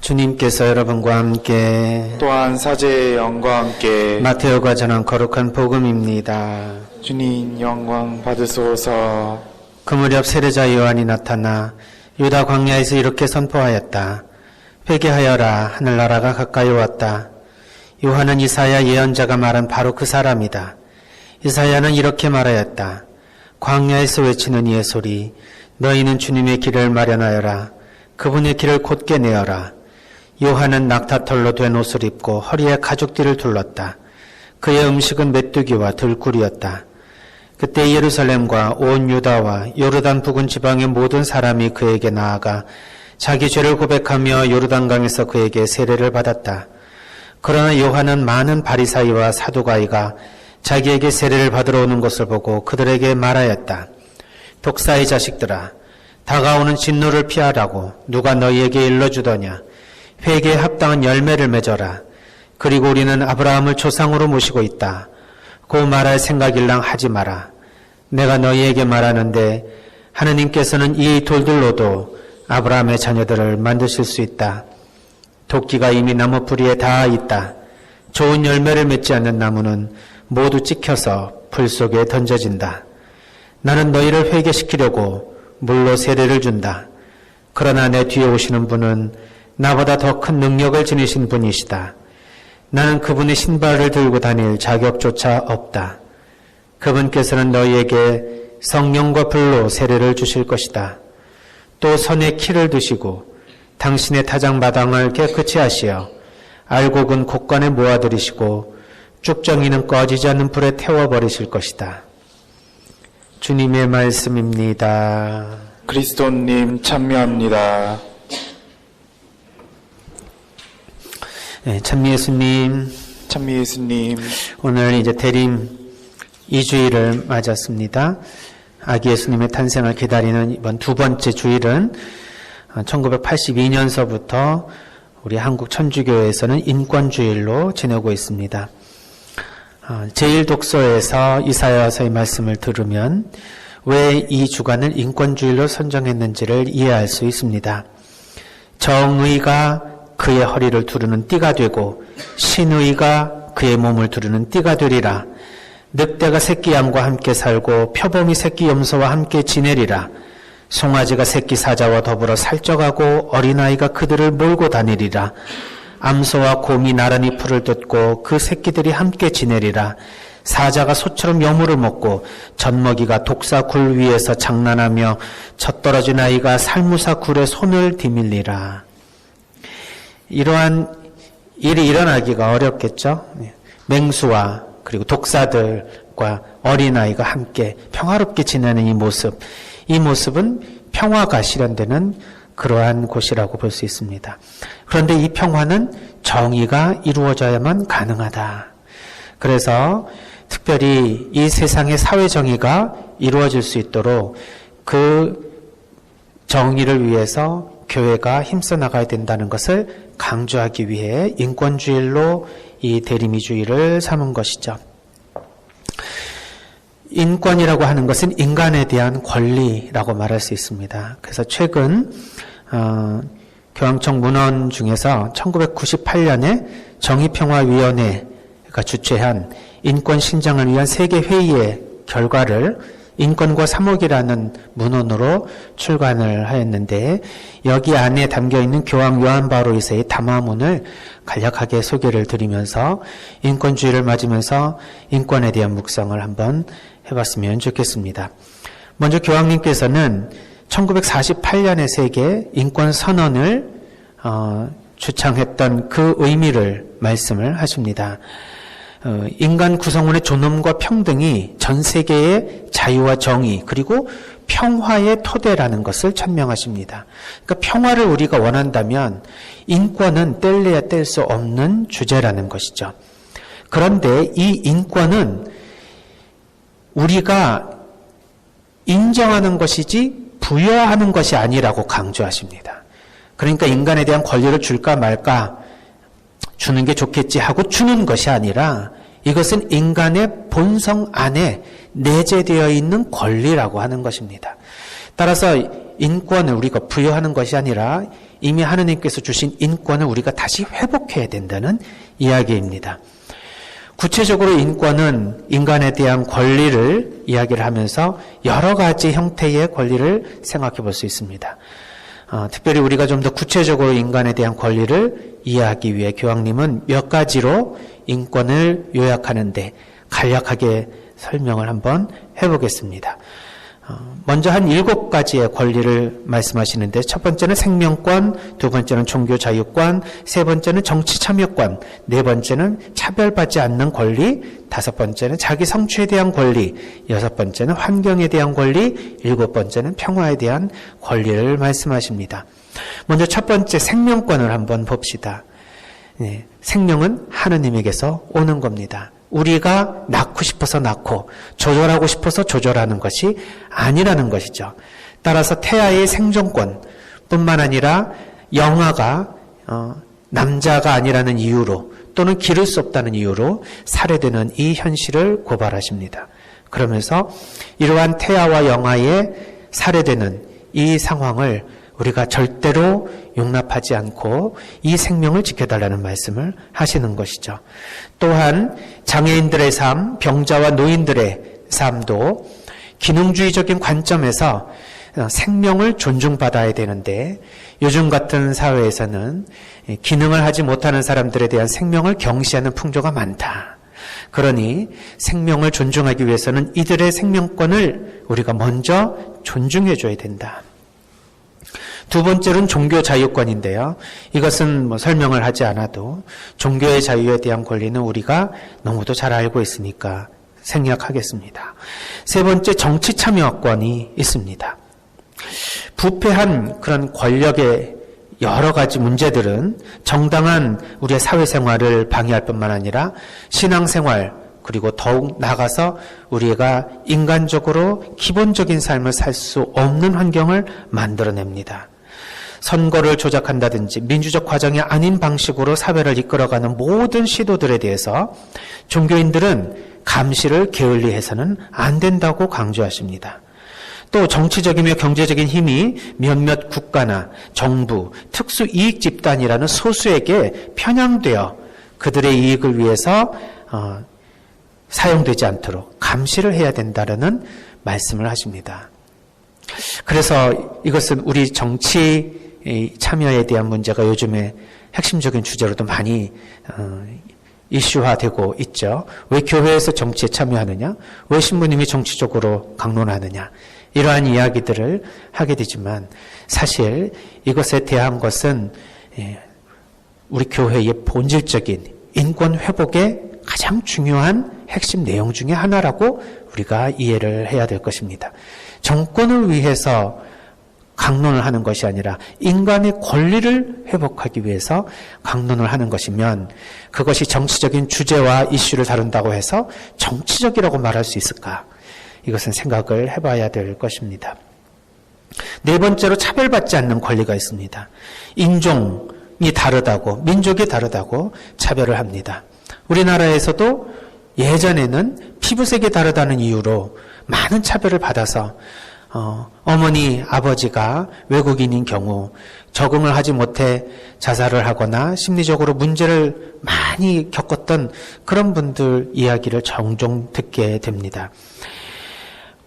주님께서 여러분과 함께 또한 사제의 영과 함께 마테오가 전한 거룩한 복음입니다. 주님 영광 받으소서. 그 무렵 세례자 요한이 나타나 유다 광야에서 이렇게 선포하였다. 회개하여라, 하늘나라가 가까이 왔다. 요한은 이사야 예언자가 말한 바로 그 사람이다. 이사야는 이렇게 말하였다. 광야에서 외치는 이의 소리, 너희는 주님의 길을 마련하여라. 그분의 길을 곧게 내어라. 요한은 낙타털로 된 옷을 입고 허리에 가죽띠를 둘렀다. 그의 음식은 메뚜기와 들꿀이었다. 그때 예루살렘과 온 유다와 요르단 부근 지방의 모든 사람이 그에게 나아가 자기 죄를 고백하며 요르단강에서 그에게 세례를 받았다. 그러나 요한은 많은 바리사이와 사두가이가 자기에게 세례를 받으러 오는 것을 보고 그들에게 말하였다. 독사의 자식들아, 다가오는 진노를 피하라고 누가 너희에게 일러주더냐. 회개에 합당한 열매를 맺어라. 그리고 우리는 아브라함을 조상으로 모시고 있다. 고 말할 생각일랑 하지 마라. 내가 너희에게 말하는데 하느님께서는 이 돌들로도 아브라함의 자녀들을 만드실 수 있다. 도끼가 이미 나무 뿌리에 닿아 있다. 좋은 열매를 맺지 않는 나무는 모두 찍혀서 불 속에 던져진다. 나는 너희를 회개시키려고 물로 세례를 준다. 그러나 내 뒤에 오시는 분은 나보다 더 큰 능력을 지니신 분이시다. 나는 그분의 신발을 들고 다닐 자격조차 없다. 그분께서는 너희에게 성령과 불로 세례를 주실 것이다. 또 손에 키를 드시고 당신의 타작마당을 깨끗이 하시어 알곡은 곳간에 모아들이시고 쭉정이는 꺼지지 않는 불에 태워버리실 것이다. 주님의 말씀입니다. 그리스도님 참여합니다. 네, 참미예수님. 참미예수님. 오늘 이제 대림 2주일을 맞았습니다. 아기 예수님의 탄생을 기다리는 이번 두 번째 주일은 1982년서부터 우리 한국 천주교에서는 인권주일로 지내고 있습니다. 제1독서에서 이사야서의 말씀을 들으면 왜 이 주간을 인권주일로 선정했는지를 이해할 수 있습니다. 정의가 그의 허리를 두르는 띠가 되고 신의가 그의 몸을 두르는 띠가 되리라. 늑대가 새끼 양과 함께 살고 표범이 새끼 염소와 함께 지내리라. 송아지가 새끼 사자와 더불어 살쪄가고 어린아이가 그들을 몰고 다니리라. 암소와 곰이 나란히 풀을 뜯고 그 새끼들이 함께 지내리라. 사자가 소처럼 여물을 먹고 젖먹이가 독사 굴 위에서 장난하며 젖떨어진 아이가 살무사 굴에 손을 디밀리라. 이러한 일이 일어나기가 어렵겠죠. 맹수와 그리고 독사들과 어린아이가 함께 평화롭게 지내는 이 모습은 평화가 실현되는 그러한 곳이라고 볼 수 있습니다. 그런데 이 평화는 정의가 이루어져야만 가능하다. 그래서 특별히 이 세상의 사회 정의가 이루어질 수 있도록 그 정의를 위해서 교회가 힘써 나가야 된다는 것을 강조하기 위해 인권주일로 이 대림이주일을 삼은 것이죠. 인권이라고 하는 것은 인간에 대한 권리라고 말할 수 있습니다. 그래서 최근 교황청 문헌 중에서 1998년에 정의평화위원회가 주최한 인권 신장을 위한 세계회의의 결과를 인권과 사목이라는 문헌으로 출간을 하였는데 여기 안에 담겨있는 교황 요한 바오로 2세의 담화문을 간략하게 소개를 드리면서 인권주의를 맞으면서 인권에 대한 묵상을 한번 해봤으면 좋겠습니다. 먼저 교황님께서는 1948년에 세계 인권선언을 주창했던 그 의미를 말씀을 하십니다. 인간 구성원의 존엄과 평등이 전 세계의 자유와 정의 그리고 평화의 토대라는 것을 천명하십니다. 그러니까 평화를 우리가 원한다면 인권은 뗄래야 뗄 수 없는 주제라는 것이죠. 그런데 이 인권은 우리가 인정하는 것이지 부여하는 것이 아니라고 강조하십니다. 그러니까 인간에 대한 권리를 줄까 말까 주는 게 좋겠지 하고 주는 것이 아니라 이것은 인간의 본성 안에 내재되어 있는 권리라고 하는 것입니다. 따라서 인권을 우리가 부여하는 것이 아니라 이미 하느님께서 주신 인권을 우리가 다시 회복해야 된다는 이야기입니다. 구체적으로 인권은 인간에 대한 권리를 이야기를 하면서 여러 가지 형태의 권리를 생각해 볼 수 있습니다. 특별히 우리가 좀 더 구체적으로 인간에 대한 권리를 이해하기 위해 교황님은 몇 가지로 인권을 요약하는데 간략하게 설명을 한번 해보겠습니다. 먼저 한 7가지의 권리를 말씀하시는데 첫 번째는 생명권, 두 번째는 종교 자유권, 세 번째는 정치 참여권, 네 번째는 차별받지 않는 권리, 다섯 번째는 자기 성취에 대한 권리, 여섯 번째는 환경에 대한 권리, 일곱 번째는 평화에 대한 권리를 말씀하십니다. 먼저 첫 번째 생명권을 한번 봅시다. 네, 생명은 하느님에게서 오는 겁니다. 우리가 낳고 싶어서 낳고 조절하고 싶어서 조절하는 것이 아니라는 것이죠. 따라서 태아의 생존권 뿐만 아니라 영아가 남자가 아니라는 이유로 또는 기를 수 없다는 이유로 살해되는 이 현실을 고발하십니다. 그러면서 이러한 태아와 영아의 살해되는 이 상황을 우리가 절대로 용납하지 않고 이 생명을 지켜달라는 말씀을 하시는 것이죠. 또한 장애인들의 삶, 병자와 노인들의 삶도 기능주의적인 관점에서 생명을 존중받아야 되는데 요즘 같은 사회에서는 기능을 하지 못하는 사람들에 대한 생명을 경시하는 풍조가 많다. 그러니 생명을 존중하기 위해서는 이들의 생명권을 우리가 먼저 존중해 줘야 된다. 두 번째는 종교 자유권인데요. 이것은 설명을 하지 않아도 종교의 자유에 대한 권리는 우리가 너무도 잘 알고 있으니까 생략하겠습니다. 세 번째 정치 참여권이 있습니다. 부패한 그런 권력의 여러 가지 문제들은 정당한 우리의 사회생활을 방해할 뿐만 아니라 신앙생활 그리고 더욱 나아가서 우리가 인간적으로 기본적인 삶을 살 수 없는 환경을 만들어냅니다. 선거를 조작한다든지 민주적 과정이 아닌 방식으로 사회를 이끌어가는 모든 시도들에 대해서 종교인들은 감시를 게을리해서는 안 된다고 강조하십니다. 또 정치적이며 경제적인 힘이 몇몇 국가나 정부, 특수 이익 집단이라는 소수에게 편향되어 그들의 이익을 위해서 사용되지 않도록 감시를 해야 된다는 말씀을 하십니다. 그래서 이것은 우리 정치 참여에 대한 문제가 요즘에 핵심적인 주제로도 많이 이슈화되고 있죠. 왜 교회에서 정치에 참여하느냐? 왜 신부님이 정치적으로 강론하느냐? 이러한 이야기들을 하게 되지만 사실 이것에 대한 것은 우리 교회의 본질적인 인권 회복의 가장 중요한 핵심 내용 중에 하나라고 우리가 이해를 해야 될 것입니다. 정권을 위해서 강론을 하는 것이 아니라 인간의 권리를 회복하기 위해서 강론을 하는 것이면 그것이 정치적인 주제와 이슈를 다룬다고 해서 정치적이라고 말할 수 있을까? 이것은 생각을 해봐야 될 것입니다. 네 번째로 차별받지 않는 권리가 있습니다. 인종이 다르다고, 민족이 다르다고 차별을 합니다. 우리나라에서도 예전에는 피부색이 다르다는 이유로 많은 차별을 받아서 어머니, 아버지가 외국인인 경우 적응을 하지 못해 자살을 하거나 심리적으로 문제를 많이 겪었던 그런 분들 이야기를 종종 듣게 됩니다.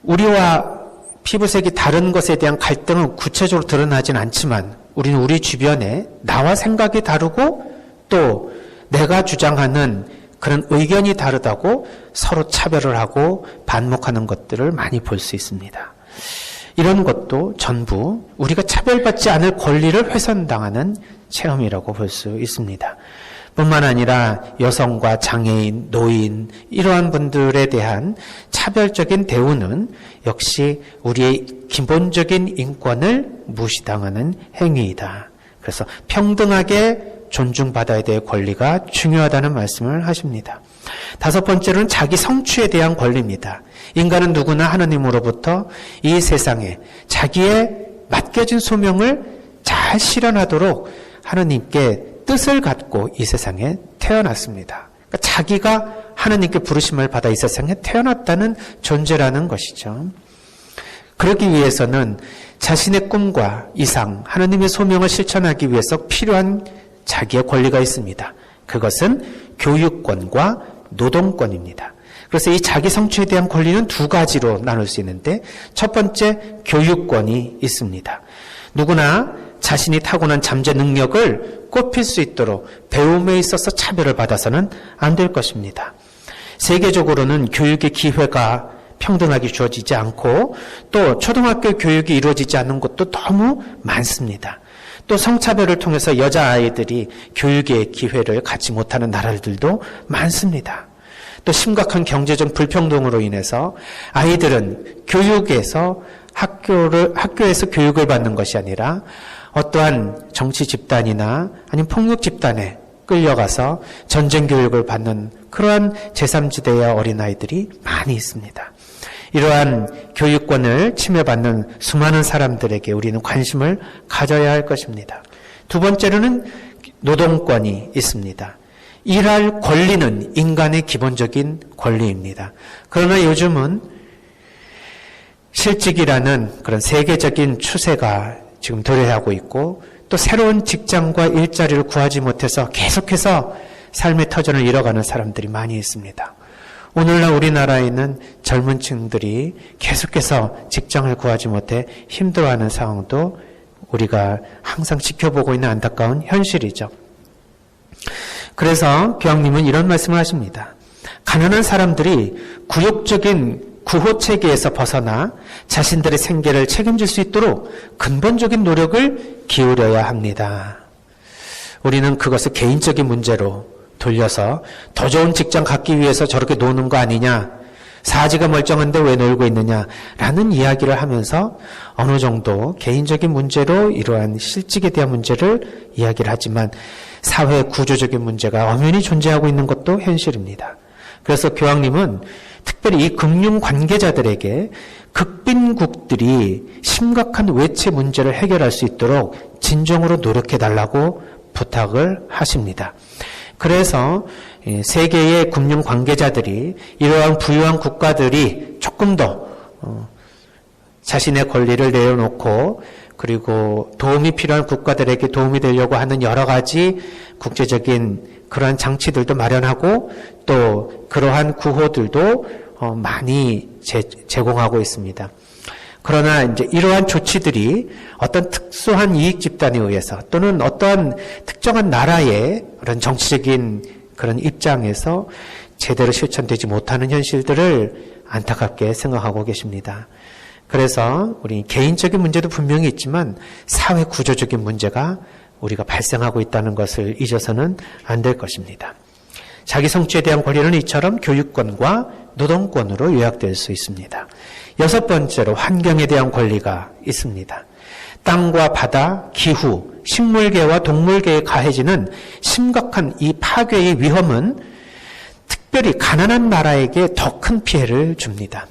우리와 피부색이 다른 것에 대한 갈등은 구체적으로 드러나진 않지만 우리는 우리 주변에 나와 생각이 다르고 또 내가 주장하는 그런 의견이 다르다고 서로 차별을 하고 반목하는 것들을 많이 볼 수 있습니다. 이런 것도 전부 우리가 차별받지 않을 권리를 훼손당하는 체험이라고 볼 수 있습니다. 뿐만 아니라 여성과 장애인, 노인 이러한 분들에 대한 차별적인 대우는 역시 우리의 기본적인 인권을 무시당하는 행위이다. 그래서 평등하게 존중받아야 될 권리가 중요하다는 말씀을 하십니다. 다섯 번째로는 자기 성취에 대한 권리입니다. 인간은 누구나 하나님으로부터 이 세상에 자기의 맡겨진 소명을 잘 실현하도록 하나님께 뜻을 갖고 이 세상에 태어났습니다. 그러니까 자기가 하나님께 부르심을 받아 이 세상에 태어났다는 존재라는 것이죠. 그러기 위해서는 자신의 꿈과 이상, 하나님의 소명을 실천하기 위해서 필요한 자기의 권리가 있습니다. 그것은 교육권과 노동권입니다. 그래서 이 자기 성취에 대한 권리는 두 가지로 나눌 수 있는데, 첫 번째 교육권이 있습니다. 누구나 자신이 타고난 잠재 능력을 꼽힐 수 있도록 배움에 있어서 차별을 받아서는 안 될 것입니다. 세계적으로는 교육의 기회가 평등하게 주어지지 않고, 또 초등학교 교육이 이루어지지 않는 곳도 너무 많습니다. 또 성차별을 통해서 여자아이들이 교육의 기회를 갖지 못하는 나라들도 많습니다. 또 심각한 경제적 불평등으로 인해서 아이들은 학교에서 교육을 받는 것이 아니라 어떠한 정치 집단이나 아니면 폭력 집단에 끌려가서 전쟁 교육을 받는 그러한 제3지대의 어린아이들이 많이 있습니다. 이러한 교육권을 침해받는 수많은 사람들에게 우리는 관심을 가져야 할 것입니다. 두 번째로는 노동권이 있습니다. 일할 권리는 인간의 기본적인 권리입니다. 그러나 요즘은 실직이라는 그런 세계적인 추세가 지금 도래하고 있고, 또 새로운 직장과 일자리를 구하지 못해서 계속해서 삶의 터전을 잃어가는 사람들이 많이 있습니다. 오늘날 우리나라에는 젊은 층들이 계속해서 직장을 구하지 못해 힘들어하는 상황도 우리가 항상 지켜보고 있는 안타까운 현실이죠. 그래서 교황님은 이런 말씀을 하십니다. 가난한 사람들이 굴욕적인 구호체계에서 벗어나 자신들의 생계를 책임질 수 있도록 근본적인 노력을 기울여야 합니다. 우리는 그것을 개인적인 문제로 돌려서 더 좋은 직장 갖기 위해서 저렇게 노는 거 아니냐, 사지가 멀쩡한데 왜 놀고 있느냐라는 이야기를 하면서 어느 정도 개인적인 문제로 이러한 실직에 대한 문제를 이야기를 하지만 사회 구조적인 문제가 엄연히 존재하고 있는 것도 현실입니다. 그래서 교황님은 특별히 이 금융 관계자들에게 극빈국들이 심각한 외채 문제를 해결할 수 있도록 진정으로 노력해달라고 부탁을 하십니다. 그래서 세계의 금융 관계자들이 이러한 부유한 국가들이 조금 더 자신의 권리를 내려놓고, 그리고 도움이 필요한 국가들에게 도움이 되려고 하는 여러 가지 국제적인 그러한 장치들도 마련하고, 또 그러한 구호들도 많이 제공하고 있습니다. 그러나 이제 이러한 조치들이 어떤 특수한 이익 집단에 의해서, 또는 어떠한 특정한 나라의 그런 정치적인 그런 입장에서 제대로 실천되지 못하는 현실들을 안타깝게 생각하고 계십니다. 그래서 우리 개인적인 문제도 분명히 있지만 사회 구조적인 문제가 우리가 발생하고 있다는 것을 잊어서는 안 될 것입니다. 자기 성취에 대한 권리는 이처럼 교육권과 노동권으로 요약될 수 있습니다. 여섯 번째로 환경에 대한 권리가 있습니다. 땅과 바다, 기후, 식물계와 동물계에 가해지는 심각한 이 파괴의 위험은 특별히 가난한 나라에게 더 큰 피해를 줍니다.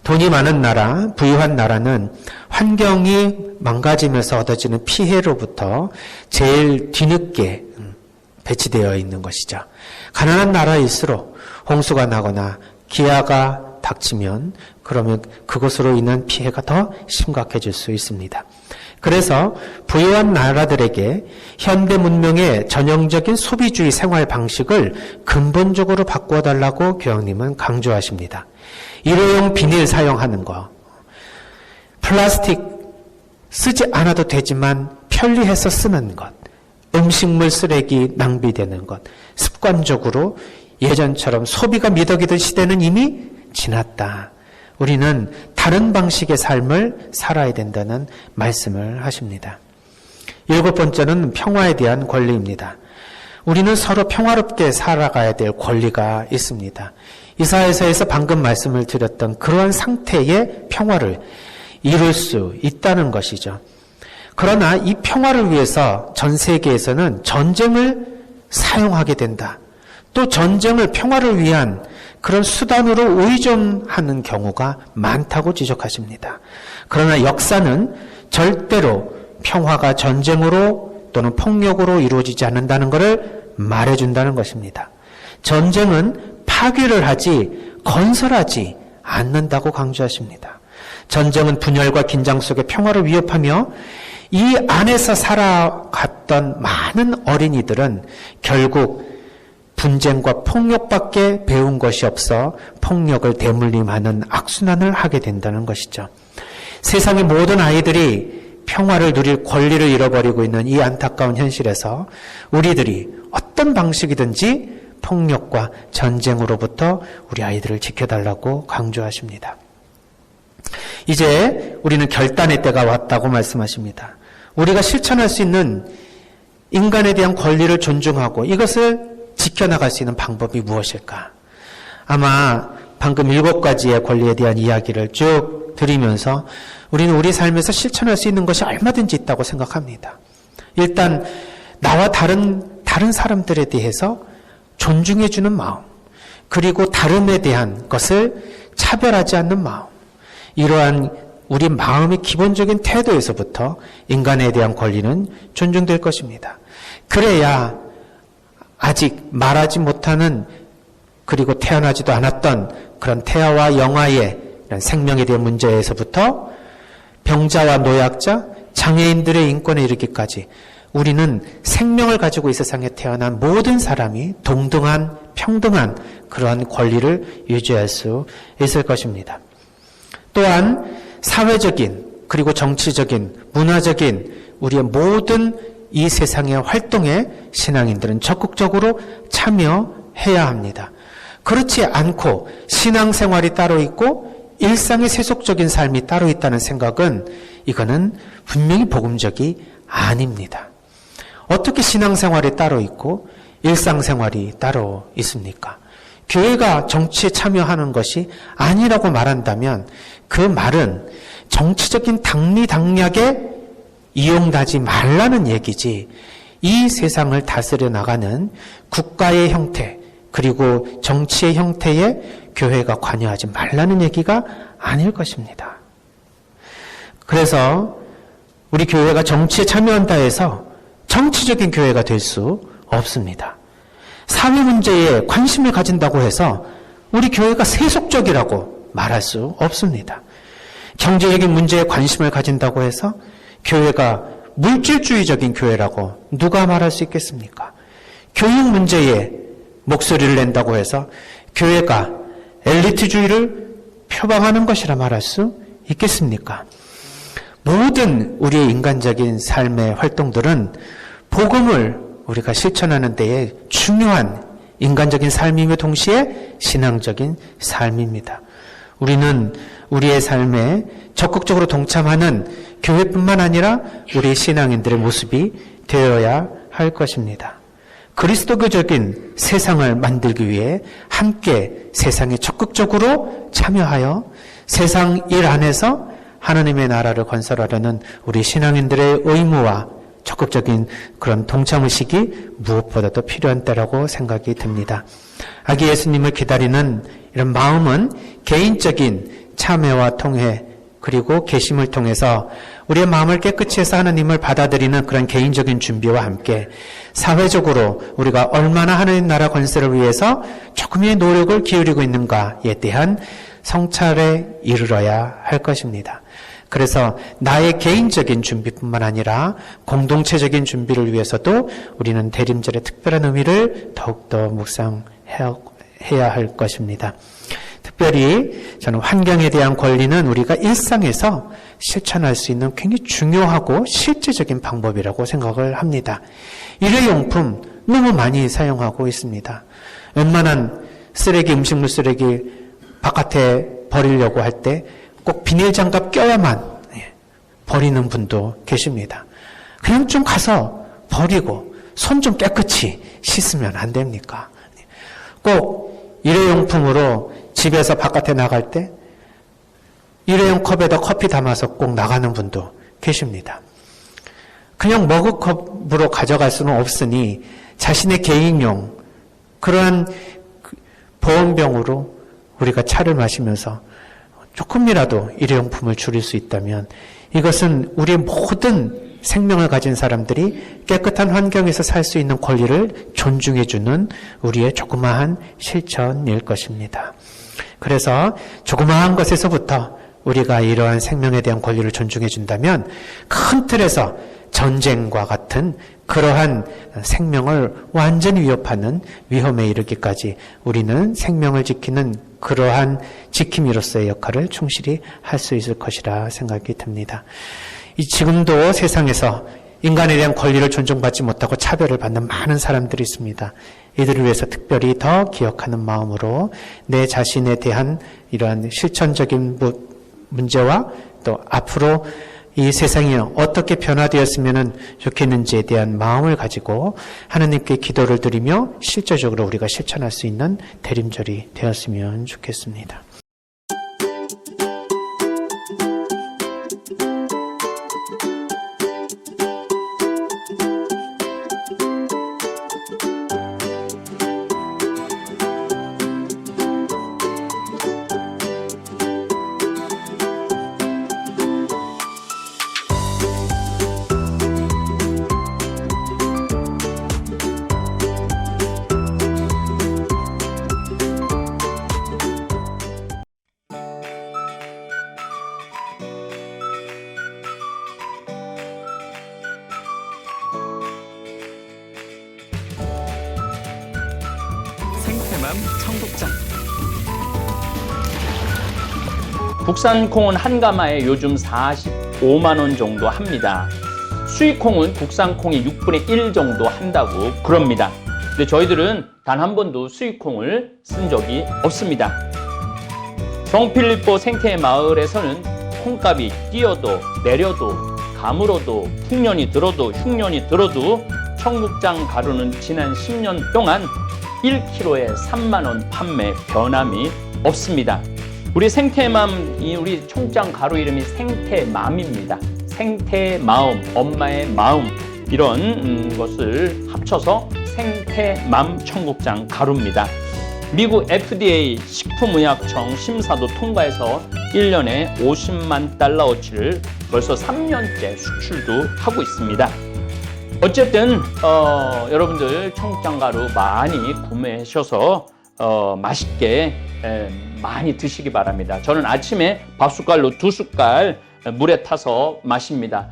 돈이 많은 나라, 부유한 나라는 환경이 망가지면서 얻어지는 피해로부터 제일 뒤늦게 배치되어 있는 것이죠. 가난한 나라일수록 홍수가 나거나 기아가 닥치면 그러면 그것으로 인한 피해가 더 심각해질 수 있습니다. 그래서 부유한 나라들에게 현대 문명의 전형적인 소비주의 생활 방식을 근본적으로 바꾸어 달라고 교황님은 강조하십니다. 일회용 비닐 사용하는 거, 플라스틱 쓰지 않아도 되지만 편리해서 쓰는 것, 음식물 쓰레기 낭비되는 것, 습관적으로 예전처럼 소비가 미덕이던 시대는 이미 지났다. 우리는 다른 방식의 삶을 살아야 된다는 말씀을 하십니다. 일곱 번째는 평화에 대한 권리입니다. 우리는 서로 평화롭게 살아가야 될 권리가 있습니다. 이사야서에서 방금 말씀을 드렸던 그러한 상태의 평화를 이룰 수 있다는 것이죠. 그러나 이 평화를 위해서 전 세계에서는 전쟁을 사용하게 된다. 또 전쟁을 평화를 위한 그런 수단으로 의존하는 경우가 많다고 지적하십니다. 그러나 역사는 절대로 평화가 전쟁으로 또는 폭력으로 이루어지지 않는다는 것을 말해준다는 것입니다. 전쟁은 파괴를 하지 건설하지 않는다고 강조하십니다. 전쟁은 분열과 긴장 속에 평화를 위협하며 이 안에서 살아갔던 많은 어린이들은 결국 분쟁과 폭력밖에 배운 것이 없어 폭력을 대물림하는 악순환을 하게 된다는 것이죠. 세상의 모든 아이들이 평화를 누릴 권리를 잃어버리고 있는 이 안타까운 현실에서 우리들이 어떤 방식이든지 폭력과 전쟁으로부터 우리 아이들을 지켜달라고 강조하십니다. 이제 우리는 결단의 때가 왔다고 말씀하십니다. 우리가 실천할 수 있는 인간에 대한 권리를 존중하고 이것을 지켜나갈 수 있는 방법이 무엇일까? 아마 방금 7가지의 권리에 대한 이야기를 쭉 드리면서 우리는 우리 삶에서 실천할 수 있는 것이 얼마든지 있다고 생각합니다. 일단 나와 다른 사람들에 대해서 존중해주는 마음, 그리고 다름에 대한 것을 차별하지 않는 마음, 이러한 우리 마음의 기본적인 태도에서부터 인간에 대한 권리는 존중될 것입니다. 그래야 아직 말하지 못하는, 그리고 태어나지도 않았던 그런 태아와 영아의 이런 생명에 대한 문제에서부터 병자와 노약자, 장애인들의 인권에 이르기까지 우리는 생명을 가지고 이 세상에 태어난 모든 사람이 동등한, 평등한 그러한 권리를 유지할 수 있을 것입니다. 또한 사회적인, 그리고 정치적인, 문화적인 우리의 모든 이 세상의 활동에 신앙인들은 적극적으로 참여해야 합니다. 그렇지 않고 신앙생활이 따로 있고 일상의 세속적인 삶이 따로 있다는 생각은 이거는 분명히 복음적이 아닙니다. 어떻게 신앙생활이 따로 있고 일상생활이 따로 있습니까? 교회가 정치에 참여하는 것이 아니라고 말한다면 그 말은 정치적인 당리당략에 이용하지 말라는 얘기지, 이 세상을 다스려 나가는 국가의 형태 그리고 정치의 형태에 교회가 관여하지 말라는 얘기가 아닐 것입니다. 그래서 우리 교회가 정치에 참여한다 해서 정치적인 교회가 될 수 없습니다. 사회 문제에 관심을 가진다고 해서 우리 교회가 세속적이라고 말할 수 없습니다. 경제적인 문제에 관심을 가진다고 해서 교회가 물질주의적인 교회라고 누가 말할 수 있겠습니까? 교육 문제에 목소리를 낸다고 해서 교회가 엘리트주의를 표방하는 것이라 말할 수 있겠습니까? 모든 우리의 인간적인 삶의 활동들은 복음을 우리가 실천하는 데에 중요한 인간적인 삶이며 동시에 신앙적인 삶입니다. 우리는 우리의 삶에 적극적으로 동참하는 교회뿐만 아니라 우리 신앙인들의 모습이 되어야 할 것입니다. 그리스도교적인 세상을 만들기 위해 함께 세상에 적극적으로 참여하여 세상 일 안에서 하나님의 나라를 건설하려는 우리 신앙인들의 의무와 적극적인 그런 동참의식이 무엇보다도 필요한 때라고 생각이 듭니다. 아기 예수님을 기다리는 이런 마음은 개인적인 참여와 통해 그리고 계심을 통해서 우리의 마음을 깨끗이 해서 하나님을 받아들이는 그런 개인적인 준비와 함께 사회적으로 우리가 얼마나 하나님 나라 건설을 위해서 조금의 노력을 기울이고 있는가에 대한 성찰에 이르러야 할 것입니다. 그래서 나의 개인적인 준비뿐만 아니라 공동체적인 준비를 위해서도 우리는 대림절의 특별한 의미를 더욱더 묵상해야 할 것입니다. 특별히 저는 환경에 대한 권리는 우리가 일상에서 실천할 수 있는 굉장히 중요하고 실제적인 방법이라고 생각을 합니다. 일회용품 너무 많이 사용하고 있습니다. 웬만한 쓰레기, 음식물 쓰레기 바깥에 버리려고 할 때 꼭 비닐장갑 껴야만 버리는 분도 계십니다. 그냥 좀 가서 버리고 손 좀 깨끗이 씻으면 안 됩니까? 꼭 일회용품으로 집에서 바깥에 나갈 때 일회용 컵에다 커피 담아서 꼭 나가는 분도 계십니다. 그냥 머그컵으로 가져갈 수는 없으니 자신의 개인용 그러한 보온병으로 우리가 차를 마시면서 조금이라도 일회용품을 줄일 수 있다면 이것은 우리의 모든 생명을 가진 사람들이 깨끗한 환경에서 살 수 있는 권리를 존중해주는 우리의 조그마한 실천일 것입니다. 그래서 조그마한 것에서부터 우리가 이러한 생명에 대한 권리를 존중해 준다면 큰 틀에서 전쟁과 같은 그러한 생명을 완전히 위협하는 위험에 이르기까지 우리는 생명을 지키는 그러한 지킴이로서의 역할을 충실히 할 수 있을 것이라 생각이 듭니다. 지금도 세상에서 인간에 대한 권리를 존중받지 못하고 차별을 받는 많은 사람들이 있습니다. 이들을 위해서 특별히 더 기억하는 마음으로 내 자신에 대한 이러한 실천적인 문제와 또 앞으로 이 세상이 어떻게 변화되었으면 좋겠는지에 대한 마음을 가지고 하나님께 기도를 드리며 실제적으로 우리가 실천할 수 있는 대림절이 되었으면 좋겠습니다. 생태맘 청국장. 국산 콩은 한 가마에 요즘 45만 원 정도 합니다. 수입 콩은 국산 콩이 6분의 1 정도 한다고 그럽니다. 근데 저희들은 단 한 번도 수입 콩을 쓴 적이 없습니다. 성필리포 생태 마을에서는 콩값이 뛰어도 내려도 가물어도 풍년이 들어도 흉년이 들어도 청국장 가루는 지난 10년 동안 1kg에 3만 원 판매 변함이 없습니다. 우리 생태맘, 우리 청국장 가루 이름이 생태맘입니다. 생태마음, 엄마의 마음, 이런 것을 합쳐서 생태맘 청국장 가루입니다. 미국 FDA 식품의약청 심사도 통과해서 1년에 50만 달러어치를 벌써 3년째 수출도 하고 있습니다. 어쨌든 여러분들 청국장 가루 많이 구매하셔서 맛있게 많이 드시기 바랍니다. 저는 아침에 밥숟갈로 2숟갈 물에 타서 마십니다.